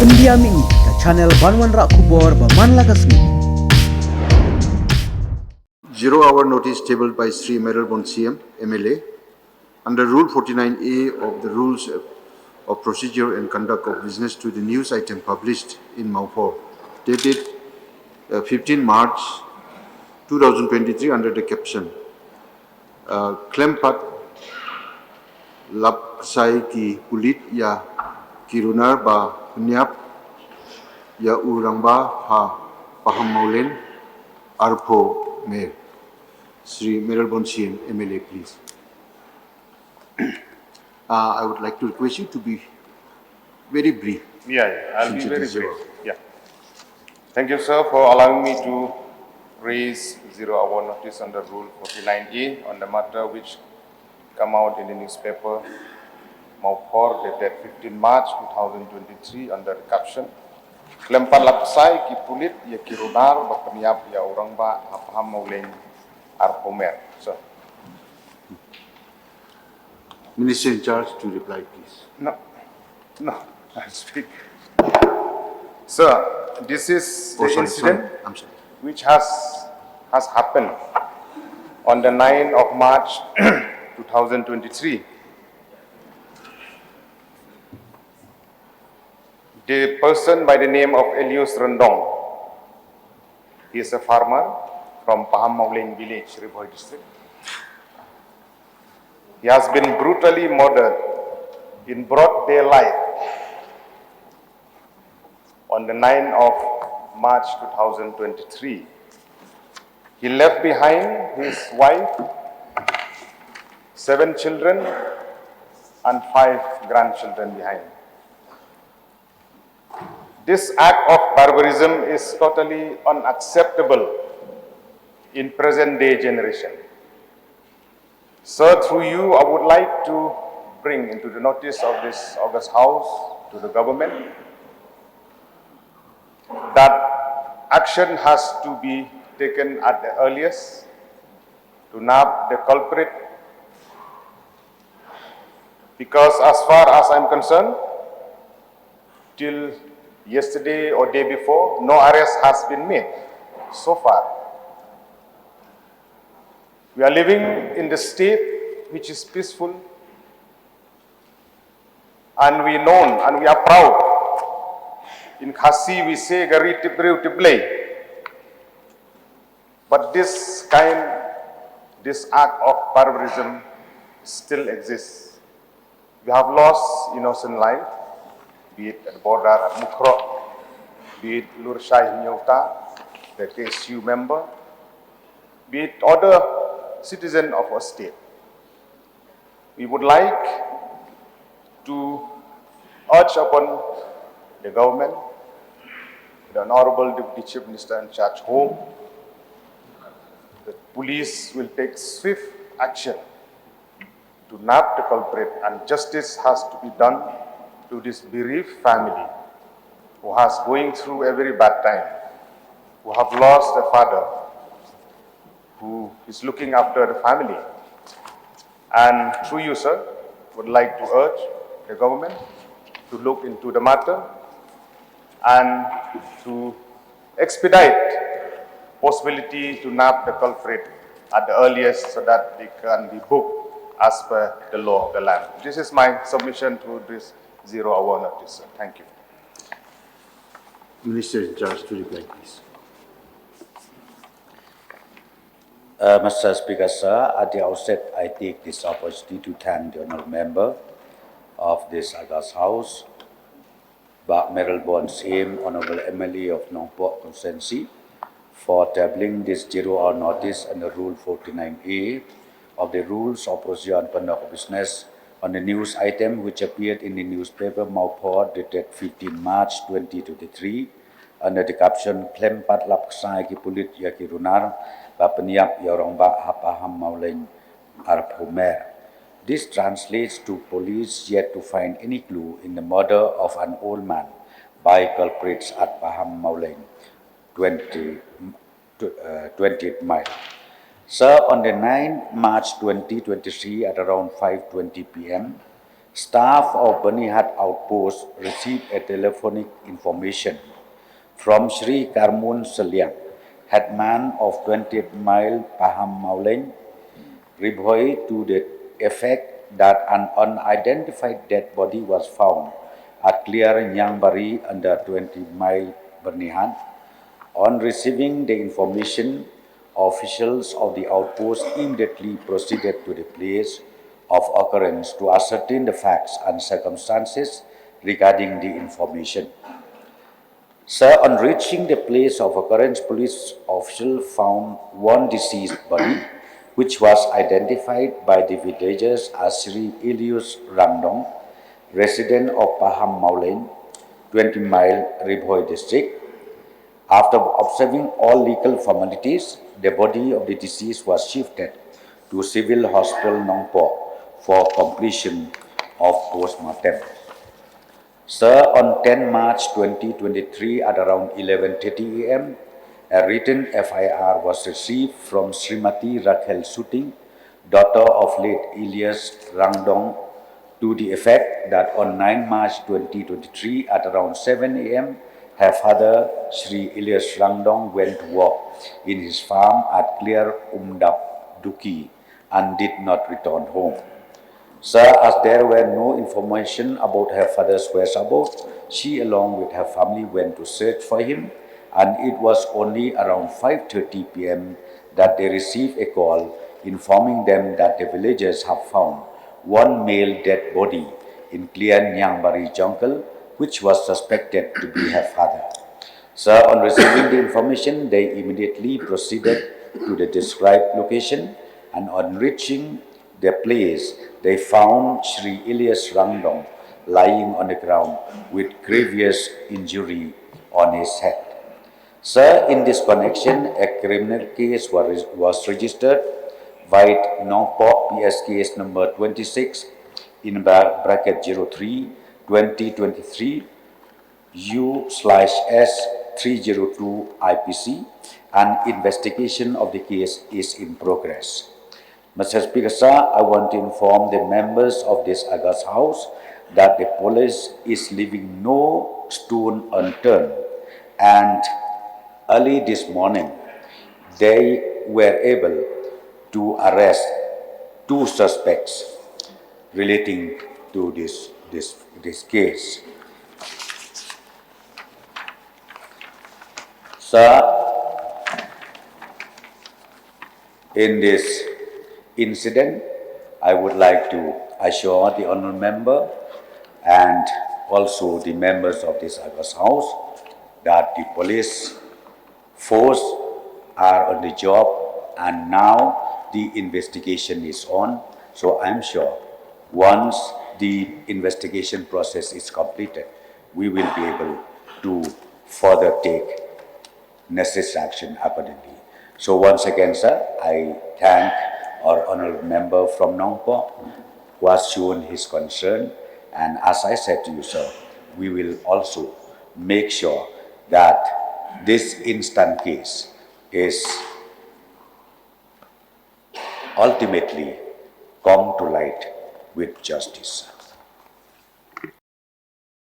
India mi ka channel Banwan Rak Kubor Baman Lagasmi. 0-hour notice tabled by Sri Meralbon CM, MLA, under Rule 49A of the Rules of Procedure and Conduct of Business to the news item published in Maupur, dated 15 March 2023 under the caption Khlem ksai ki pulit ya ki runar ba pynïap ya rangbah Pahammawleiñ Mayor. Sri Meralbon CM, MLA, please. I would like to request you to be very brief. I'll be very brief. Thank you, sir, for allowing me to raise 0-hour notice under Rule 49A on the matter which come out in the newspaper Maupur dated 15 March 2023 under the caption Khlem ksai ki pulit ya ki runar ba pynïap ya rangbah Pahammawleiñ Mayor. Sir. Minister in charge to reply, please. No, I speak. Sir, this is the incident I'm sorry. which has happened on the 9th of March 2023. The person by the name of Elius Rendong, he is a farmer from Pahammawleiñ village, Ribhoi District. He has been brutally murdered in broad daylight on the 9th of March 2023. He left behind his wife, 7 children and 5 grandchildren behind. This act of barbarism is totally unacceptable in present day generation. Sir, through you, I would like to bring into the notice of this August House to the government that action has to be taken at the earliest to nab the culprit, because as far as I'm concerned, till yesterday or day before, no arrest has been made so far. We are living in the state which is peaceful, and we known and we are proud. In Khasi we say gari tibriu tiblei. But this act of barbarism still exists. We have lost innocent life, be it at the border at Mukro, be it Lurshai Nyota, the KSU member, be it other citizen of our state. We would like to urge upon the government, the Honorable Deputy Chief Minister in charge Home, the police will take swift action to nab the culprit, and justice has to be done to this bereaved family who has going through a very bad time, who have lost a father who is looking after the family. And through you, sir, would like to urge the government to look into the matter and to expedite possibility to nab the culprit at the earliest so that they can be booked as per the law of the land. This is my submission to this 0-hour notice, sir. Thank you. Minister in charge to reply, please. Mr. Speaker, sir, at the outset, I take this opportunity to thank the honourable member of this August House, Meralbon CM, Honourable MLA of Nongpok Constituency, for tabling this 0-hour notice under Rule 49A of the Rules of Procedure and Conduct of Business on the news item which appeared in the newspaper Maupur dated 15 March 2023 under the caption Khlem ksai ki pulit ya ki runar ba pynïap ya rangbah Pahammawleiñ Mayor. This translates to police yet to find any clue in the murder of an old man by culprits at Pahammawleiñ, 20th mile. Sir, on the 9th March 2023 at around 5:20 p.m., Staff of Banihat Outpost received a telephonic information from Sri Karmun Seliang, headman of 20th mile Pahammawleiñ, Ribhoi, to the effect that an unidentified dead body was found at Clear Nyangbari under 20 mile Banihat. On receiving the information, officials of the outpost immediately proceeded to the place of occurrence to ascertain the facts and circumstances regarding the information. Sir, on reaching the place of occurrence, police officials found one deceased body, which was identified by the villagers as Sri Ilius Rangdong, resident of Pahammawleiñ, 20 mile Ribhoi District. After observing all legal formalities, the body of the deceased was shifted to Civil Hospital Nongpo for completion of post-mortem. Sir, on 10 March 2023 at around 11:30 a.m., a written FIR was received from Srimati Rakhel Suting, daughter of late Ilias Rangdong, to the effect that on 9 March 2023 at around 7 a.m., her father, Sri Ilias Rangdong, went to work in his farm at Clear Umdap, Duki, and did not return home. Sir, as there were no information about her father's whereabouts, she along with her family went to search for him, and it was only around 5:30 p.m. that they received a call informing them that the villagers have found one male dead body in Clear Nyangbari jungle, which was suspected to be her father. Sir, on receiving the information, they immediately proceeded to the described location, and on reaching the place, they found Sri Ilias Rangdong lying on the ground with grievous injury on his head. Sir, in this connection, a criminal case was registered via Nongpo PS case number 26 in bracket 03 2023 U/S 302 IPC, and investigation of the case is in progress. Mr. Speaker, sir, I want to inform the members of this August House that the police is leaving no stone unturned, and early this morning they were able to arrest 2 suspects relating to this case. Sir, in this incident, I would like to assure the honourable member and also the members of this August House that the police force are on the job, and now the investigation is on. So I'm sure once the investigation process is completed, we will be able to further take necessary action accordingly. So once again, sir, I thank our honourable member from Nongpo who has shown his concern, and as I said to you, sir, we will also make sure that this instant case is ultimately come to light with justice.